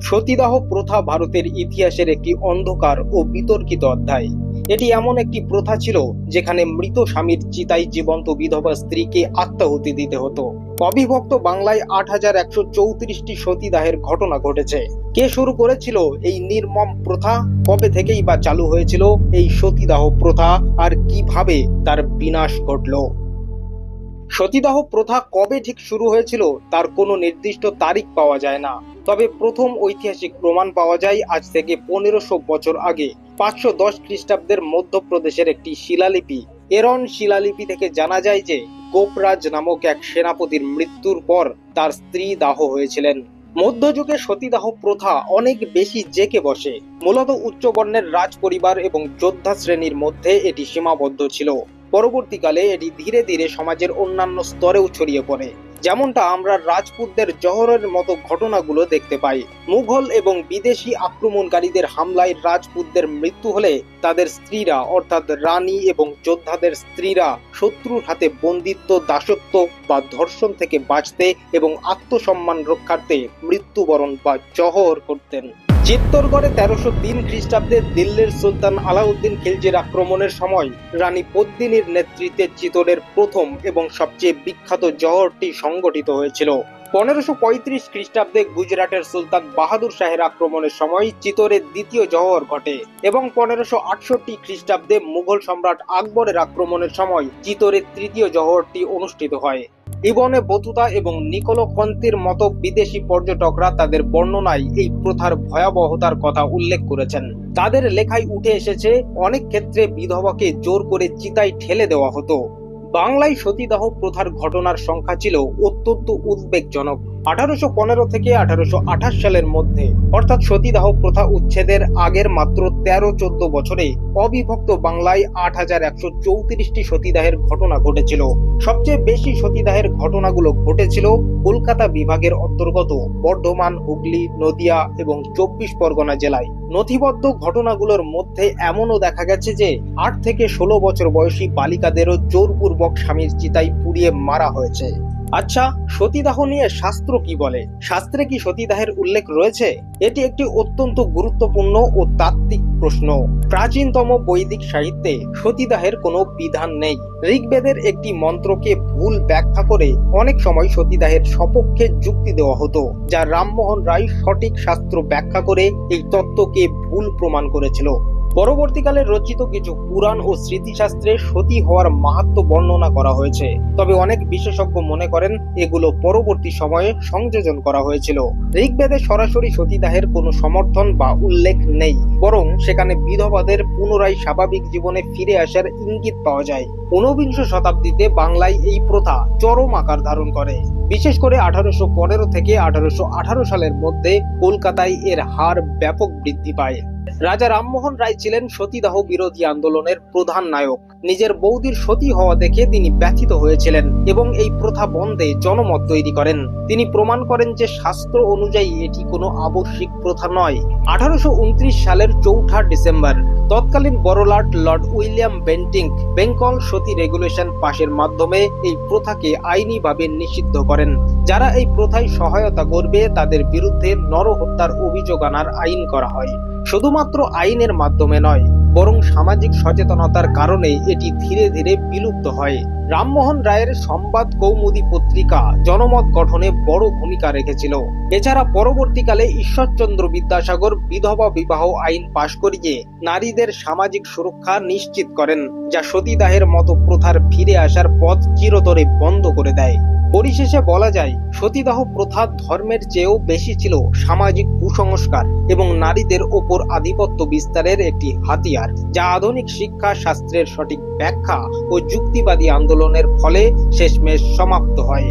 সতীদাহ প্রথা ভারতের ইতিহাসের একটি অন্ধকার ও বিতর্কিত অধ্যায়। এটি এমন একটি প্রথা ছিল যেখানে মৃত স্বামীর চিতায় জীবন্ত বিধবা স্ত্রীকে আত্মাহুতি দিতে হতো। অবিভক্ত বাংলায় ৮,১৩৪টি সতীদাহের ঘটনা ঘটেছে। কে শুরু করেছিল এই নির্মম প্রথা, কবে থেকেই বা চালু হয়েছিল এই সতীদাহ প্রথা, আর কিভাবে তার বিনাশ ঘটল? সতীদাহ প্রথা কবে ঠিক শুরু হয়েছিল তার কোনো নির্দিষ্ট তারিখ পাওয়া যায় না। তবে প্রথম ঐতিহাসিক প্রমাণ পাওয়া যায় আজ থেকে ১৫০০ বছর আগে ৫১০ খ্রিস্টাব্দের মধ্যপ্রদেশের একটি শিলালিপি। এরন শিলালিপি থেকে জানা যায় যে গোপরাজ নামক এক সেনাপতির মৃত্যুর পর তার স্ত্রী দাহ হয়েছিলেন। মধ্যযুগে সতীদাহ প্রথা অনেক বেশি জেঁকে বসে। মূলত উচ্চ বর্ণের রাজ পরিবার এবং যোদ্ধা শ্রেণীর মধ্যে এটি সীমাবদ্ধ ছিল। পরবর্তীকালে এটি ধীরে ধীরে সমাজের অন্যান্য স্তরেও ছড়িয়ে পড়ে, যেমনটা আমরা রাজপুতদের জহরের মতো ঘটনাগুলো দেখতে পাই। মুঘল এবং বিদেশি আক্রমণকারীদের হামলায় রাজপুতদের মৃত্যু হলে তাদের স্ত্রীরা অর্থাৎ রানী এবং যোদ্ধাদের স্ত্রীরা শত্রুর হাতে বন্দিত্ব, দাসত্ব বা ধর্ষণ থেকে বাঁচতে এবং আত্মসম্মান রক্ষার্থে মৃত্যুবরণ বা জহর করতেন। চিত্তরগড়ে ১৩০৩ খ্রিস্টাব্দে দিল্লির সুলতান আলাউদ্দিন খিলজির আক্রমণের সময় রানী পদ্মিনীর নেতৃত্বে চিতোরের প্রথম এবং সবচেয়ে বিখ্যাত জহরটি সংগঠিত হয়েছিল। ১৫৩৫ খ্রিস্টাব্দে গুজরাটের সুলতান বাহাদুর শাহের আক্রমণের সময় চিতোরের দ্বিতীয় জহর ঘটে এবং ১৫৬৮ খ্রিস্টাব্দে মুঘল সম্রাট আকবরের আক্রমণের সময় চিতোরের তৃতীয় জহরটি অনুষ্ঠিত হয়। ইবনে বতুতা এবং নিকোলো কন্তির মতো বিদেশি পর্যটকরা তাদের বর্ণনায় এই প্রথার ভয়াবহতার কথা উল্লেখ করেছেন। তাদের লেখায় উঠে এসেছে অনেক ক্ষেত্রে বিধবাকে জোর করে চিতায় ঠেলে দেওয়া হতো। বাংলায় সতীদাহ প্রথার ঘটনার সংখ্যা ছিল অত্যন্ত উদ্বেগজনক। ১৮১৫ থেকে ১৮২৮ সালের মধ্যে, অর্থাৎ সতীদাহ প্রথা উচ্ছেদের আগের মাত্র ১৩-১৪ বছরে অবিভক্ত বাংলায় ৮,১৩৪টি সতীদাহের ঘটনা ঘটেছিল। সবচেয়ে বেশি সতীদাহের ঘটনাগুলো ঘটেছিল কলকাতা বিভাগের অন্তর্গত বর্ধমান, হুগলি, নদিয়া এবং ২৪ পরগনা জেলায়। নথিবদ্ধ ঘটনাগুলোর মধ্যে এমনও দেখা গেছে যে ৮ থেকে ১৬ বছর বয়সী বালিকাদেরও জোরপূর্বক স্বামীর চিতায় পুড়িয়ে মারা হয়েছে। আচ্ছা, সতীদাহ নিয়ে শাস্ত্র কি বলে? শাস্ত্রে কি সতীদাহের উল্লেখ রয়েছে? এটি একটি অত্যন্ত গুরুত্বপূর্ণ ও তাত্ত্বিক প্রশ্ন। প্রাচীনতম বৈদিক সাহিত্যে সতীদাহের কোনো বিধান নেই। ঋগ্বেদের একটি মন্ত্রকে ভুল ব্যাখ্যা করে অনেক সময় সতীদাহের সপক্ষে যুক্তি দেওয়া হতো, যা রামমোহন রায় সঠিক শাস্ত্র ব্যাখ্যা করে এই তত্ত্বকে ভুল প্রমাণ করেছিল। পরবর্তীকালে রচিত কিছু পুরাণ ও স্মৃতিশাস্ত্রে সতী হওয়ার মাহাত্ম্য বর্ণনা করা হয়েছে, তবে অনেক বিশেষজ্ঞ মনে করেন এগুলো পরবর্তী সময়ে সংযোজন করা হয়েছিল। ঋগ্বেদে সরাসরি সতীদাহের কোনো সমর্থন বা উল্লেখ নেই, বরং সেখানে বিধবাদের পুনরায় স্বাভাবিক জীবনে ফিরে আসার ইঙ্গিত পাওয়া যায়। ঊনবিংশ শতাব্দীতে বাংলায় এই প্রথা চরম আকার ধারণ করে। বিশেষ করে ১৮১৫ থেকে ১৮১৮ সালের মধ্যে কলকাতায় এর হার ব্যাপক বৃদ্ধি পায়। রাজা রামমোহন রায় ছিলেন সতীদাহ বিরোধী আন্দোলনের প্রধান নায়ক। নিজের বৌদির সতী হওয়া দেখে তিনি ব্যথিত হয়েছিলেন এবং এই প্রথা বন্ধে জনমত তৈরি করেন। তিনি প্রমাণ করেন যে শাস্ত্র অনুযায়ী এটি কোনো আবশ্যিক প্রথা নয়। ১৮২৯ সালের ৪ঠা ডিসেম্বর তৎকালীন বড়লাট লর্ড উইলিয়াম বেন্টিঙ্ক বেঙ্গল সতী রেগুলেশন পাশের মাধ্যমে এই প্রথাকে আইনিভাবে নিষিদ্ধ করেন। যারা এই প্রথায় সহায়তা করবে তাদের বিরুদ্ধে নরহত্যার অভিযোগ আনার আইন করা হয়। শুধুমাত্র আইনের মাধ্যমে নয়, বরং সামাজিক সচেতনতার কারণে এটি ধীরে ধীরে বিলুপ্ত হয়। রামমোহন রায়ের সংবাদ কৌমুদী পত্রিকা জনমত গঠনে বড় ভূমিকা রেখেছিল। এছাড়া পরবর্তীকালে ঈশ্বরচন্দ্র বিদ্যাসাগর বিধবা বিবাহ আইন পাশ করিয়ে নারীদের সামাজিক সুরক্ষা নিশ্চিত করেন, যা সতীদাহের মতো প্রথার ফিরে আসার পথ চিরতরে বন্ধ করে দেয়। পরিশেষে বলা যায়, সতীদাহ প্রথা ধর্মের চেয়েও বেশি ছিল সামাজিক কুসংস্কার এবং নারীদের ওপর আধিপত্য বিস্তারের একটি হাতিয়ার, যা আধুনিক শিক্ষা, শাস্ত্রের সঠিক ব্যাখ্যা ও যুক্তিবাদী আন্দোলনের ফলে শেষমেশ সমাপ্ত হয়।